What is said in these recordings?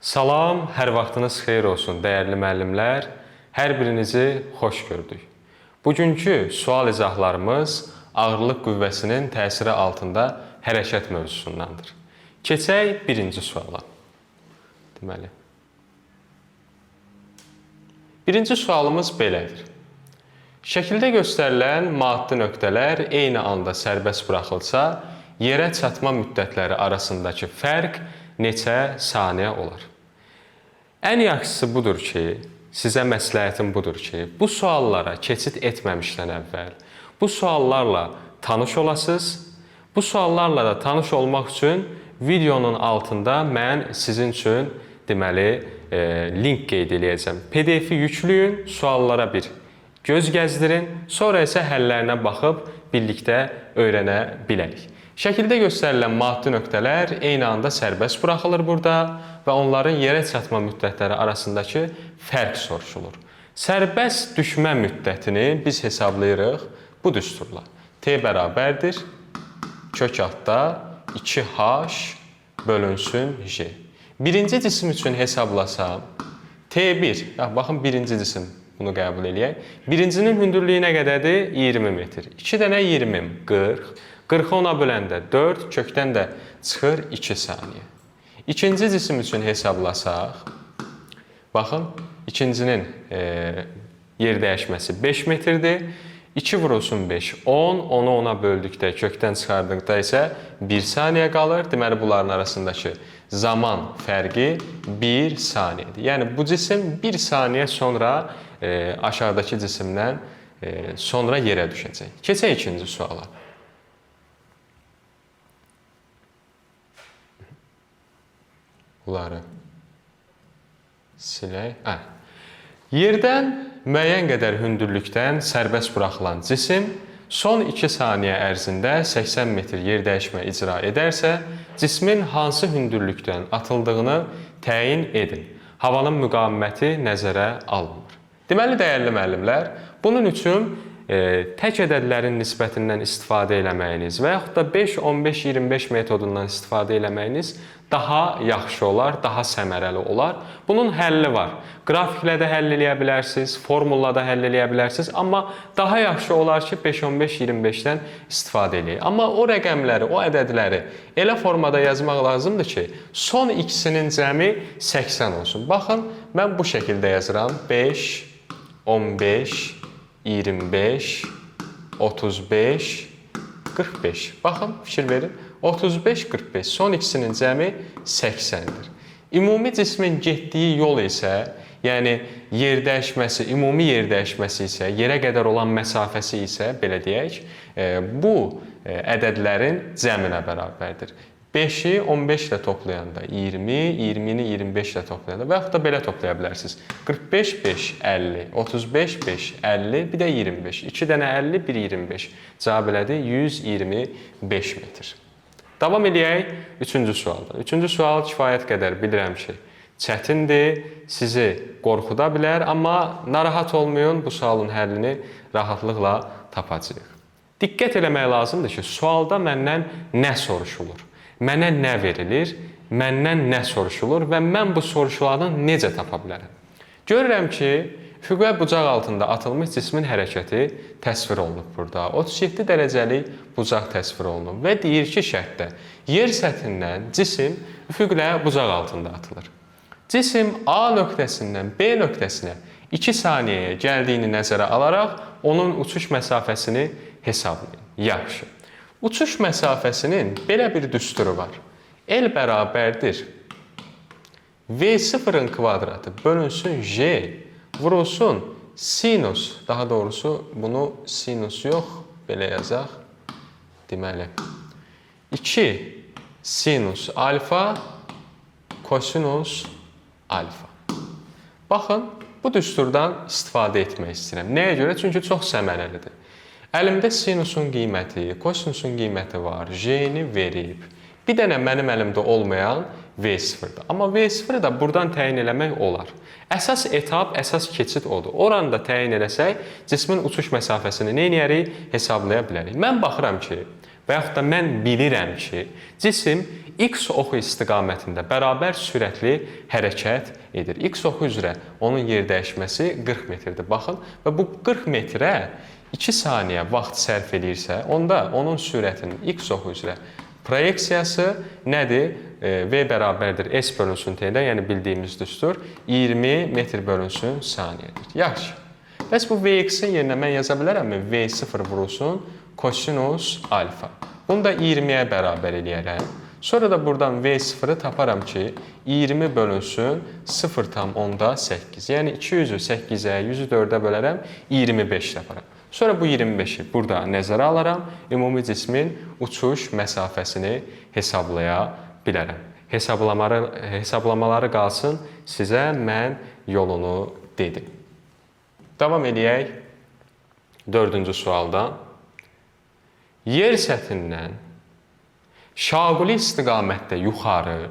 Salam, hər vaxtınız xeyir olsun, dəyərli müəllimlər. Hər birinizi xoş gördük. Bugünkü sual izahlarımız ağırlıq qüvvəsinin təsiri altında hərəkət mövzusundandır. Keçək birinci suala. Deməli, birinci sualımız belədir. Şəkildə göstərilən maddi nöqtələr eyni anda sərbəst buraxılsa, yerə çatma müddətləri arasındakı fərq neçə saniyə olar? Ən yaxşısı budur ki, sizə məsləhətim budur ki, bu suallara keçid etməmişdən əvvəl bu suallarla tanış olasınız. Bu suallarla da tanış olmaq üçün videonun altında mən sizin üçün link qeyd edəcəm. PDF-i yükləyin, suallara bir göz gəzdirin, sonra isə həllərinə baxıb birlikdə öyrənə bilərik. Şəkildə göstərilən maddi nöqtələr eyni anda sərbəst buraxılır burada və onların yerə çatma müddətləri arasındakı fərq soruşulur. Sərbəst düşmə müddətini biz hesablayırıq bu düsturla. T bərabərdir kök altda 2H bölünsün J. Birinci cisim üçün hesablasam T1, baxın birinci cisim bunu qəbul eləyək. Birincinin hündürlüyü nə qədərdir? 20 metr. 2 dənə 20, 40. 40-ı ona böləndə 4, kökdən də çıxır 2 saniyə. İkinci cisim üçün hesablasaq, baxın, ikincinin yer dəyişməsi 5 metrdir. 2 vurulsun 5, 10, onu ona böldükdə, kökdən çıxardıqda isə 1 saniyə qalır. Deməli, bunların arasındakı zaman fərqi 1 saniyədir. Yəni, bu cisim 1 saniyə sonra aşağıdakı cisimdən sonra yerə düşəcək. Keçək ikinci suala. Bunları silək. Yerdən müəyyən qədər hündürlükdən sərbəst buraxılan cisim son 2 saniyə ərzində 80 metr yer dəyişmə icra edərsə, cismin hansı hündürlükdən atıldığını təyin edin. Havanın müqaviməti nəzərə alınır. Deməli, dəyərli müəllimlər, bunun üçün tək ədədlərin nisbətindən istifadə eləməyiniz və yaxud da 5, 15, 25 metodundan istifadə eləməyiniz daha yaxşı olar, daha səmərəli olar. Bunun həlli var. Qrafiklə də həll eləyə bilərsiniz, formulla da həll eləyə bilərsiniz. Amma daha yaxşı olar ki, 5, 15, 25-dən istifadə eləyək. Amma o rəqəmləri, o ədədləri elə formada yazmaq lazımdır ki, son ikisinin cəmi 80 olsun. Baxın, mən bu şəkildə yazıram. 5, 15, 25, 35, 45. Baxın, fikir verin. 35, 45. Son ikisinin cəmi 80-dir. Ümumi cismin getdiyi yol isə, yəni yer dəyişməsi, ümumi yer dəyişməsi isə, yerə qədər olan məsafəsi isə, belə deyək, bu ədədlərin cəminə bərabərdir. 5-i 15 ilə toplayanda 20, 20-ni 25 ilə toplayanda və yaxud da belə toplaya bilərsiniz. 45, 5, 50, 35, 5, 50, bir də 25. 2 dənə 50, 1, 25. Cavab elədi 125 metr. Davam edək üçüncü sualda. Üçüncü sual kifayət qədər bilirəm ki, çətindir, sizi qorxuda bilər, amma narahat olmayın, bu sualın həllini rahatlıqla tapacağıq. Diqqət eləmək lazımdır ki, sualda məndən nə soruşulur? Mənə nə verilir, məndən nə soruşulur və mən bu soruşulanı necə tapa bilərəm? Görürəm ki, üfüqə bucaq altında atılmış cismin hərəkəti təsvir olunub burada. 37 dərəcəlik bucaq təsvir olunub və deyir ki, şərtdə yer səthindən cisim üfüqlə bucaq altında atılır. Cisim A nöqtəsindən B nöqtəsinə 2 saniyəyə gəldiyini nəzərə alaraq onun uçuş məsafəsini hesablayın. Yaxşı. Uçuş məsafəsinin belə bir düsturu var. L bərabərdir V0-ın kvadratı bölünsün J vurulsun sinus, daha doğrusu bunu sinus yox, belə yazaq. Deməli, 2 sinus alfa kosinus alfa. Baxın, bu düsturdan istifadə etmək istəyirəm. Nəyə görə? Çünki çox səmərəlidir. Əlimdə sinusun qiyməti, kosinusun qiyməti var, J-ni verib. Bir dənə mənim əlimdə olmayan V0-dır. Amma V0-ı da buradan təyin eləmək olar. Əsas etap, əsas keçid odur. Oranı da təyin eləsək, cismin uçuş məsafəsini nə edərik? Hesablaya bilərik. Mən baxıram ki, və yaxud da mən bilirəm ki, cisim x oxu istiqamətində bərabər sürətli hərəkət edir. X oxu üzrə onun yer dəyişməsi 40 metrdir. Baxın, və bu 40 metrə 2 saniyə vaxt sərf edirsə, onda onun sürətinin x oxu üzrə proyeksiyası nədir? V bərabərdir S bölünsün T-dən, yəni bildiyimiz düstur 20 metr bölünsün saniyədir. Yaxşı. Bəs bu Vx-in yerinə mən yaza bilərəmmi? V0 vurulsun kosinus alfa. Bunu da 20-yə bərabər eləyərəm. Sonra da buradan V0-ı taparam ki, 20 bölünsün 0,8. Yəni 200-ü 8-ə, 100-ü 4-ə bölərəm, 25 taparam. Sonra bu 25-i burada nəzərə alaram, ümumi cismin uçuş məsafəsini hesablaya bilərəm. Hesablamaları qalsın, sizə mən yolunu dedim. Davam edək 4-cü sualdan. Yer səthindən şaquli istiqamətdə yuxarı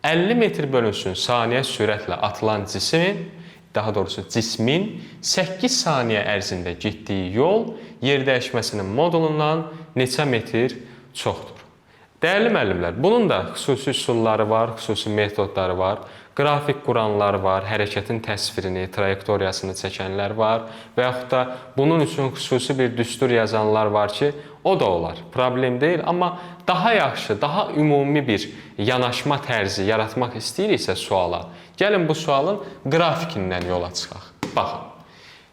50 metr bölünsün saniyə sürətlə atılan cismin 8 saniyə ərzində getdiyi yol yer dəyişməsinin modulundan neçə metr çoxdur? Dəyərli müəllimlər, bunun da xüsusi üsulları var, xüsusi metodları var, qrafik quranlar var, hərəkətin təsvirini, trayektoriyasını çəkənlər var və yaxud da bunun üçün xüsusi bir düstur yazanlar var ki, o da olar, problem deyil, amma daha yaxşı, daha ümumi bir yanaşma tərzi yaratmaq istəyiriksə suala, gəlin bu sualın qrafikindən yola çıxaq. Baxın,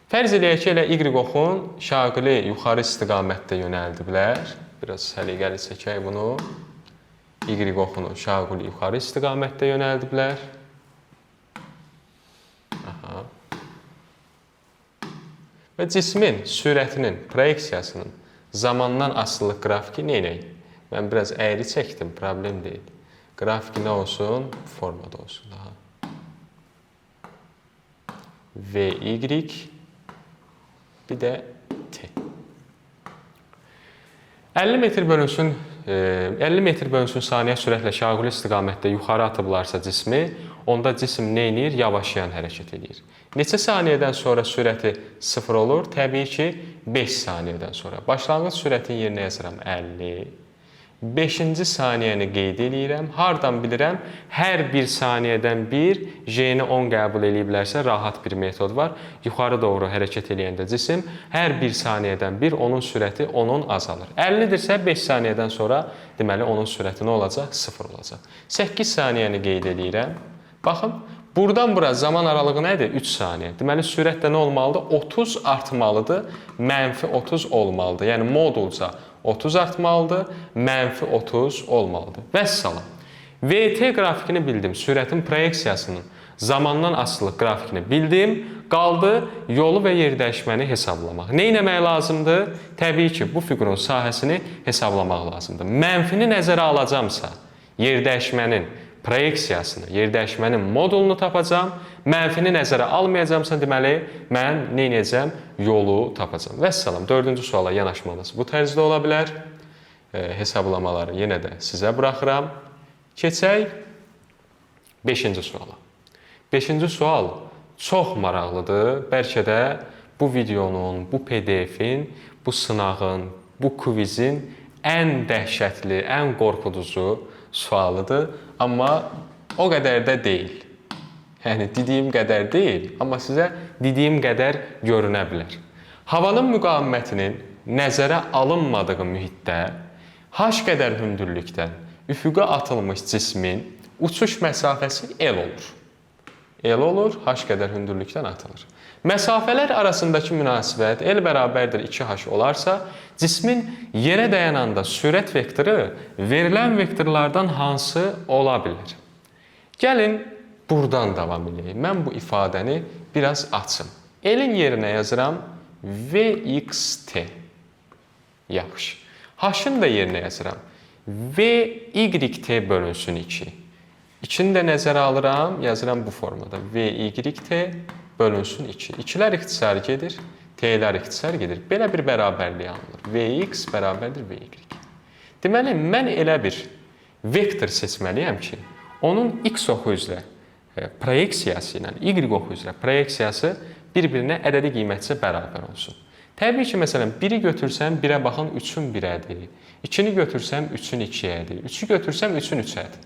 fərz eləyək ki, elə Y oxun şaqili yuxarı istiqamətdə yönəldiblər. Biraz səliqəli çəkək bunu. Y oxunu şaqili yuxarı istiqamətdə yönəldiblər. Aha. Və cismin sürətinin, proyeksiyasının zamandan asılılıq qrafiki neynək? Mən biraz əyri çəkdim, problem deyil. Qrafiki nə olsun? Bu formada olsun. Daha. Vy, bir də T. 50 metr bölünsün saniyə sürətlə şaquli istiqamətdə yuxarı atıblarsa cismi, onda cisim nə edir? Yavaşlayan hərəkət edir. Neçə saniyədən sonra sürəti 0 olur? Təbii ki, 5 saniyədən sonra. Başlanğıc sürətin yerinə yazıram 50. 5-ci saniyəni qeyd edirəm. Hardan bilirəm? Hər bir saniyədən bir J-ni 10 qəbul ediblərsə rahat bir metod var. Yuxarı doğru hərəkət edəndə cisim hər bir saniyədən bir onun sürəti 10-un azalır. 50-dirsə 5 saniyədən sonra deməli onun sürəti nə olacaq? 0 olacaq. 8 saniyəni qeyd edirəm. Baxın, buradan bura zaman aralığı nədir? 3 saniyə. Deməli sürət də nə olmalıdır? 30 artmalıdır, mənfi 30 olmalıdır. Yəni modulca 30 artmalıdır, mənfi 30 olmalıdır. Vəssalam. VT qrafikini bildim, sürətin proyeksiyasının zamandan asılılıq qrafikini bildim, qaldı yolu və yer dəyişməni hesablamaq. Nə etmək lazımdır? Təbii ki, bu fiqurun sahəsini hesablamaq lazımdır. Mənfini nəzərə alacamsa, yer dəyişmənin proyeksiyasını, yer dəyişmənin modulunu tapacam, mənfini nəzərə almayacamsa, deməli, mən nə edəcəm? Yolu tapacam. Vəssalam, 4-cü suala yanaşmanız bu tərzdə ola bilər. Hesablamaları yenə də sizə buraxıram. Keçək 5-ci suala. 5-ci sual çox maraqlıdır. Bəlkə də bu videonun, bu PDF-in, bu sınağın, bu kvizin ən dəhşətli, ən qorxuducu sualıdır. Amma o qədər də deyil. Yəni, dediyim qədər deyil, amma sizə dediyim qədər görünə bilər. Havanın müqavimətinin nəzərə alınmadığı mühitdə h qədər hündürlükdən üfüqə atılmış cismin uçuş məsafəsi L olur. L olur, h qədər hündürlükdən atılır. Məsafələr arasındakı münasibət L bərabərdir 2h olarsa, cismin yerə dayananda sürət vektoru verilən vektorlardan hansı ola bilər? Gəlin, buradan davam edeyim. Mən bu ifadəni biraz açım. L-in yerinə yazıram Vxt. Yaxşı. H-ın da yerinə yazıram Vyt bölünsün 2. İkini də nəzərə alıram, yazıram bu formada. Vyt bölünsün 2. İkilər ixtisar gedir, T'lər ixtisar gedir. Belə bir bərabərlik alınır. Vx bərabərdir Vy. Deməli, mən elə bir vektor seçməliyəm ki, onun x oxu üzrə proyeksiyası ilə y oxu üzrə proyeksiyası bir-birinə ədədi qiymətcə bərabər olsun. Təbii ki, məsələn, 1-i götürsəm 1-ə baxın 3-ün 1-ədir. 2-ni götürsəm 3-ün 2-yədir. 3-ü götürsəm 3-ün 3-ədir.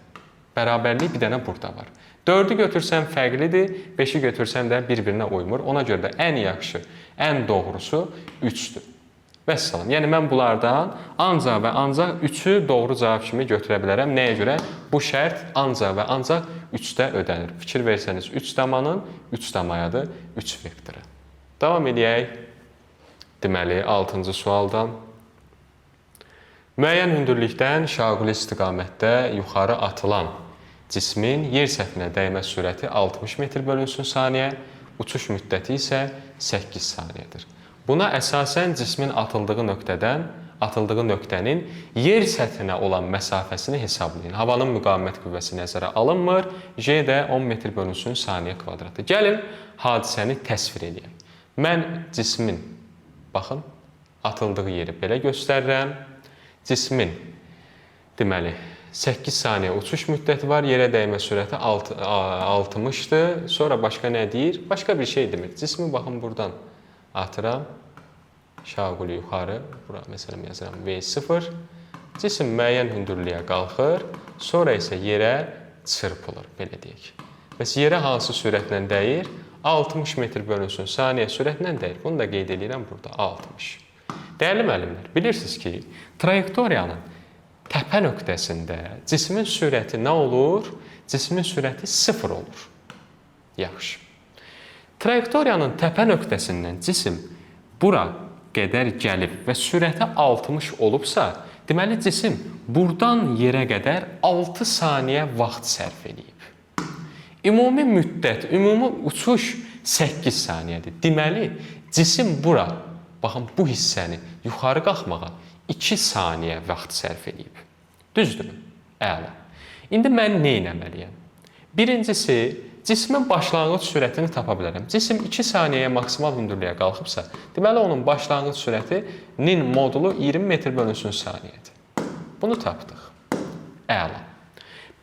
Bərabərlik bir dənə burada var. 4-ü götürsəm fərqlidir, 5-i götürsəm də bir-birinə uymur. Ona görə də ən yaxşı, ən doğrusu 3-dür. Vəssalam. Yəni mən bunlardan ancaq və ancaq 3-ü doğru cavab kimi götürə bilərəm. Nəyə görə? Bu şərt ancaq və ancaq 3-də ödənir. Fikir versəniz 3 damanın 3 damayadır 3 vektoru. Davam edək. Deməli, 6-cı sualdan. Müəyyən hündürlükdən şaquli istiqamətdə yuxarı atılan cismin yer səthinə dəymə sürəti 60 metr bölünsün saniyə, uçuş müddəti isə 8 saniyədir. Buna əsasən cismin atıldığı nöqtənin yer səthinə olan məsafəsini hesablayın. Havanın müqavimət qüvvəsi nəzərə alınmır. J də 10 metr bölünsün saniyə kvadratı. Gəlin, hadisəni təsvir edeyim. Mən cismin, baxın, atıldığı yeri belə göstərirəm. Cismin, deməli, 8 saniyə uçuş müddəti var, yerə dəymə sürəti 60-dır. Sonra başqa nə deyir? Başqa bir şey demir. Cismi, baxın, buradan atıram. Şaquli yuxarı, bura məsələn yazıram V0. Cisim müəyyən hündürlüyə qalxır, sonra isə yerə çırpılır, belə deyək. Bəs yerə hansı sürətlə dəyir? 60 metr bölünsün saniyə sürətlə dəyir. Bunu da qeyd edirəm burada, 60. Dəyərli müəllimlər, bilirsiniz ki, trayektoriyanın təpə nöqtəsində cismin sürəti nə olur? Cismin sürəti 0 olur. Yaxşı. Trayektoriyanın təpə nöqtəsindən cisim bura qədər gəlib və sürəti 60 olubsa, deməli cisim buradan yerə qədər 6 saniyə vaxt sərf edib. Ümumi müddət, ümumi uçuş 8 saniyədir. Deməli, cisim bura, baxın, bu hissəni yuxarı qalxmağa 2 saniyə vaxt sərf edib. Düzdürmü? Əla. İndi mən nə etməliyəm? Birincisi, cismin başlanğıc sürətini tapa bilərəm. Cisim 2 saniyəyə maksimal hündürlüyə qalxıbsa, deməli, onun başlanğıc sürətinin modulu 20 metr bölünsün saniyədir. Bunu tapdıq. Əla.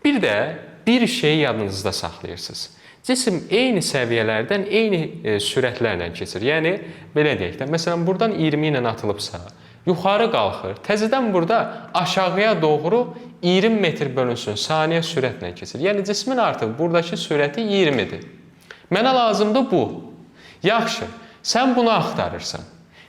Bir də bir şeyi yadınızda saxlayırsınız. Cisim eyni səviyyələrdən eyni sürətlərlə keçir. Yəni, belə deyək də, məsələn, buradan 20 ilə atılıbsa, yuxarı qalxır, təzədən burada aşağıya doğru 20 metr bölünsün saniyə sürətlə keçir. Yəni, cismin artıq buradakı sürəti 20-dir. Mənə lazımdır bu. Yaxşı, sən bunu axtarırsan.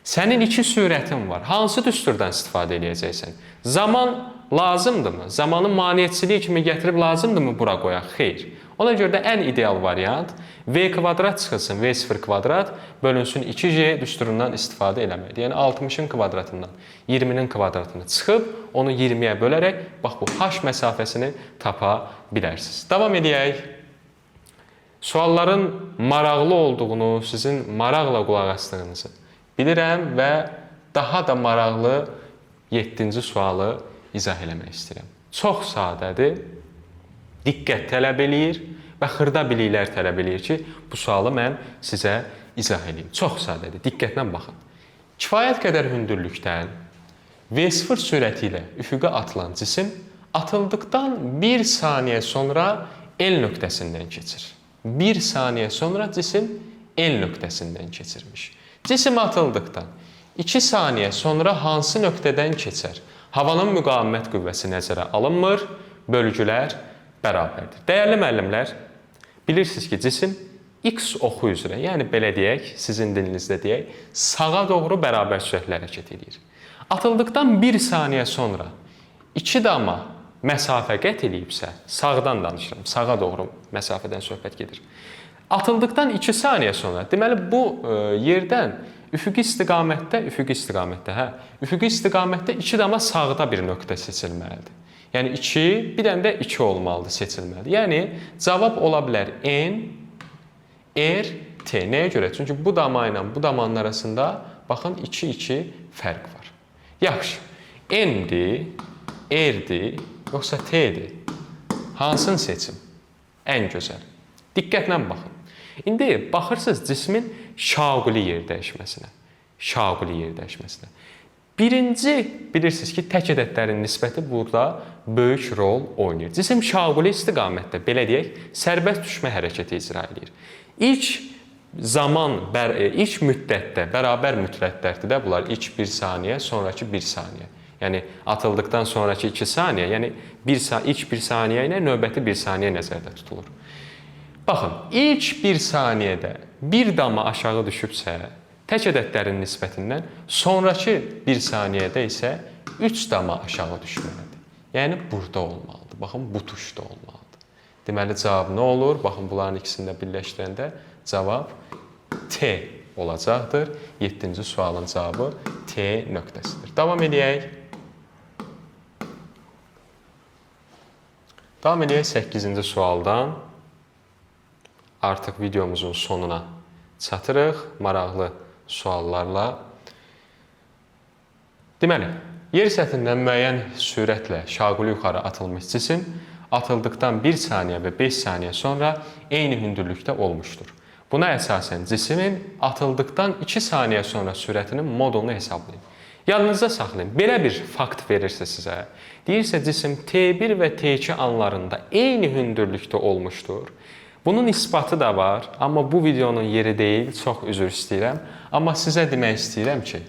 Sənin 2 sürətin var. Hansı düsturdan istifadə edəcəksən? Zaman lazımdırmı? Zamanı maneəçiliyi kimi gətirib lazımdırmı bura qoyaq? Xeyr. Ona görə də ən ideal variant V kvadrat çıxılsın, V0 kvadrat bölünsün 2J düsturundan istifadə eləməkdir. Yəni 60-ın kvadratından 20-nin kvadratını çıxıb, onu 20-yə bölərək, bax bu H məsafəsini tapa bilərsiniz. Davam edək. Sualların maraqlı olduğunu, sizin maraqla qulaq asdığınızı bilirəm və daha da maraqlı 7-ci sualı izah eləmək istəyirəm. Çox sadədir, diqqət tələb eləyir və xırda biliklər tələb eləyir ki, bu sualı mən sizə izah edeyim. Çox sadədir, diqqətlə baxın. Kifayət qədər hündürlükdən V0 sürəti ilə üfüqə atılan cisim atıldıqdan 1 saniyə sonra L nöqtəsindən keçir. 1 saniyə sonra cisim L nöqtəsindən keçirmiş. Cisim atıldıqdan 2 saniyə sonra hansı nöqtədən keçər? Havanın müqavimət qüvvəsi nəzərə alınmır, bölgülər bərabərdir. Dəyərli müəllimlər, bilirsiniz ki, cisim X oxu üzrə, yəni belə deyək, sizin dilinizdə deyək, sağa doğru bərabər sürətlə hərəkət edir. Atıldıqdan 1 saniyə sonra 2 dama məsafə qət edibsə, sağdan danışıram, sağa doğru məsafədən söhbət gedir. Atıldıqdan 2 saniyə sonra, deməli bu yerdən üfüqi istiqamətdə 2 dama sağda bir nöqtə seçilməlidir. Yəni 2, bir dənə də 2 olmalıdır, seçilməlidir. Yəni cavab ola bilər N, R, T. Nəyə görə? Çünki bu dama ilə bu damanın arasında baxın 2-2 fərq var. Yaxşı, N-dir, R-dir, yoxsa T-dir? Hansını seçim? Ən gözəl. Diqqətlə baxın. İndi baxırsınız cismin şaquli yer dəyişməsinə. Birinci, bilirsiniz ki, tək ədədlərin nisbəti burada böyük rol oynayır. Cisim şaquli istiqamətdə, belə deyək, sərbəst düşmə hərəkəti icra edir. İlk zaman ilk müddətdə, bərabər müddətlərdir də bunlar. İlk 1 saniyə, sonraki 1 saniyə. Yəni atıldıqdan sonraki 2 saniyə, yəni ilk 1 saniyə ilə növbəti 1 saniyə nəzərdə tutulur. Baxın, ilk 1 saniyədə 1 damla aşağı düşübsə, tək ədədlərin nisbətindən, sonraki 1 saniyədə isə 3 damla aşağı düşməlidir. Yəni burada olmalıdır. Baxın, bu tuşda olmalıdır. Deməli cavab nə olur? Baxın, bunların ikisini də birləşdirəndə cavab T olacaqdır. 7-ci sualın cavabı T nöqtəsidir. Davam edək. Davam edək 8-ci sualdan. Artıq videomuzun sonuna çatırıq maraqlı suallarla. Deməli, yer səthindən müəyyən sürətlə şaquli yuxarı atılmış cisim atıldıqdan 1 saniyə və 5 saniyə sonra eyni hündürlükdə olmuşdur. Buna əsasən cisimin atıldıqdan 2 saniyə sonra sürətinin modulunu hesablayın. Yadınızda saxlayın, belə bir fakt verirsə sizə, deyirsə cisim T1 və T2 anlarında eyni hündürlükdə olmuşdur. Bunun isbatı da var, amma bu videonun yeri deyil, çox üzr istəyirəm. Amma sizə demək istəyirəm ki,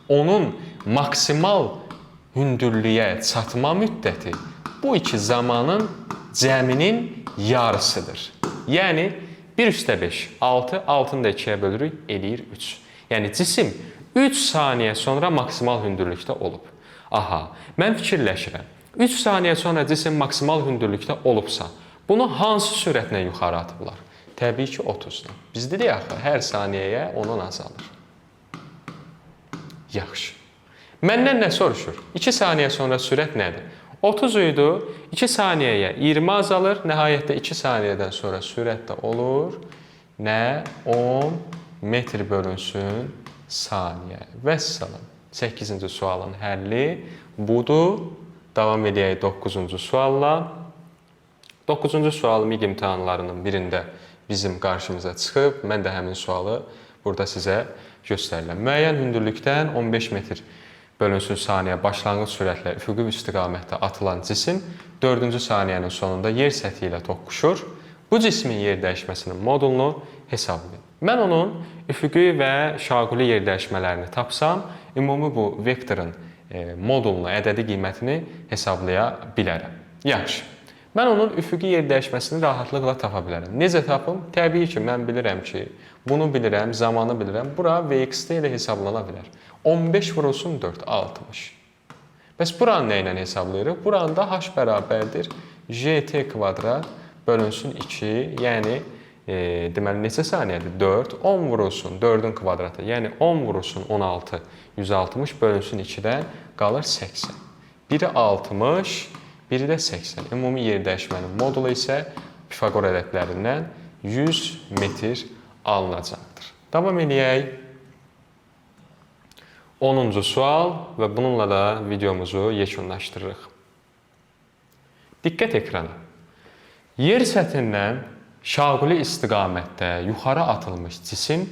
onun maksimal hündürlüyə çatma müddəti bu iki zamanın cəminin yarısıdır. Yəni 1 üstə 5, 6, 6-nı da 2-yə bölürük, eləyir 3. Yəni cisim 3 saniyə sonra maksimal hündürlükdə olub. Aha, mən fikirləşirəm. 3 saniyə sonra cisim maksimal hündürlükdə olubsa, bunu hansı sürətlə yuxarı atıblar? Təbii ki, 30-dan. Biz dedik axı, hər saniyəyə 10-dan azalır. Yaxşı. Məndən nə soruşur? 2 saniyə sonra sürət nədir? 30 idi, 2 saniyəyə 20 azalır, nəhayətdə 2 saniyədən sonra sürət də olur. Nə? 10 metr bölünsün saniyə. Vəssalam. 8-ci sualın həlli budur. Davam edək 9-cu sualla. 9-cu sual MİQ imtahanlarının birində bizim qarşımıza çıxıb. Mən də həmin sualı burada sizə göstərirəm. Müəyyən hündürlükdən 15 metr bölünsün saniyə başlanğıc sürətlə üfüqi istiqamətdə atılan cisim 4-cü saniyənin sonunda yer səthi ilə toqquşur. Bu cismin yer dəyişməsinin modulunu hesablayın. Mən onun üfüqi və şaquli yer dəyişmələrini tapsam, ümumi bu vektorun modulunu, ədədi qiymətini hesablaya bilərəm. Yaxşı. Mən onun üfüqi yer dəyişməsini rahatlıqla tapa bilərəm. Necə tapım? Təbii ki, mən bilirəm ki, bunu bilirəm, zamanı bilirəm. Bura VXT ilə hesablana bilər. 15 vurulsun 4, 60. Bəs buranı nə ilə hesablayırıq? Buranda H bərabərdir JT kvadrat bölünsün 2, yəni deməli neçə saniyədir? 4, 10 vurulsun 4-ün kvadratı, yəni 10 vurulsun 16, 160 bölünsün 2-dən qalır 80. Biri 60, biri də 80. Ümumi yer dəyişmənin modulu isə Pifaqor ədədlərindən 100 metr alınacaqdır. Davam edək. 10-cu sual və bununla da videomuzu yekunlaşdırırıq. Diqqət ekrana. Yer səthindən şaquli istiqamətdə yuxarı atılmış cisim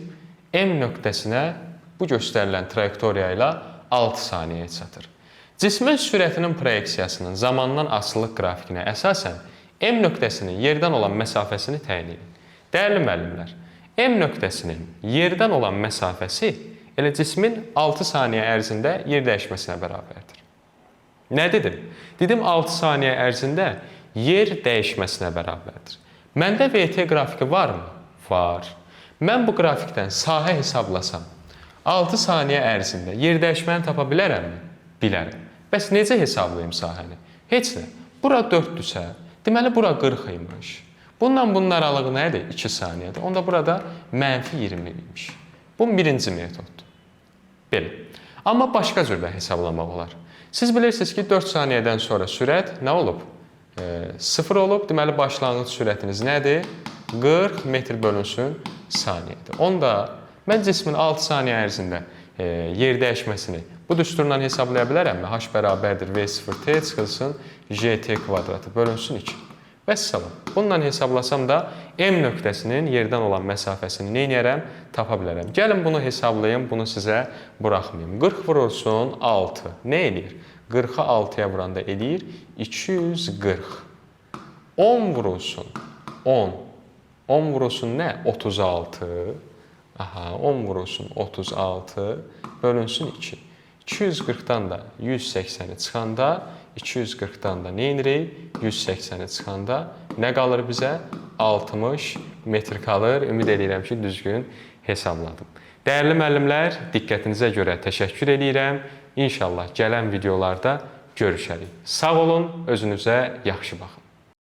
M nöqtəsinə bu göstərilən trayektoriya ilə 6 saniyəyə çatır. Cismin sürətinin proyeksiyasının zamandan asılılıq qrafikinə əsasən M nöqtəsinin yerdən olan məsafəsini təyin edin. Dəyərli müəllimlər, M nöqtəsinin yerdən olan məsafəsi elə cismin 6 saniyə ərzində yer dəyişməsinə bərabərdir. Nə dedim? Dedim 6 saniyə ərzində yer dəyişməsinə bərabərdir. Məndə VT qrafiki varmı? Var. Mən bu qrafikdən sahə hesablasam, 6 saniyə ərzində yer dəyişməni tapa bilərəmmi? Bilərəm. Bəs necə hesablayım sahəni? Heç nə. Bura 4-düsə, deməli bura 40 imiş. Bunun aralığı nədir? 2 saniyədir. Onda burada mənfi 20 imiş. Bu birinci metoddur. Belə. Amma başqa cürdə hesablamaq olar. Siz bilirsiniz ki, 4 saniyədən sonra sürət nə olub? 0 olub. Deməli, başlanğıc sürətiniz nədir? 40 metr bölünsün saniyədir. Onda mən cismin 6 saniyə ərzində yer dəyişməsini bu düsturla hesablaya bilərəmmi? H bərabərdir V0T çıxılsın JT kvadratı bölünsün 2. Vəssalam. Bununla hesablasam da M nöqtəsinin yerdən olan məsafəsini nə edərəm? Tapa bilərəm. Gəlin bunu hesablayım, bunu sizə buraxmayım. 40 vurulsun 6. Nə eləyir? 40-a 6-ya vuranda eləyir 240. 10 vurulsun 10. 10 vurulsun nə? 36. Aha, 10 vurulsun 36 bölünsün 2. 240-dan da 180-i çıxanda, 240-dan da nə edirik? 180-i çıxanda nə qalır bizə? 60 metr qalır. Ümid edirəm ki, düzgün hesabladım. Dəyərli müəllimlər, diqqətinizə görə təşəkkür edirəm. İnşallah gələn videolarda görüşərik. Sağ olun, özünüzə yaxşı baxın.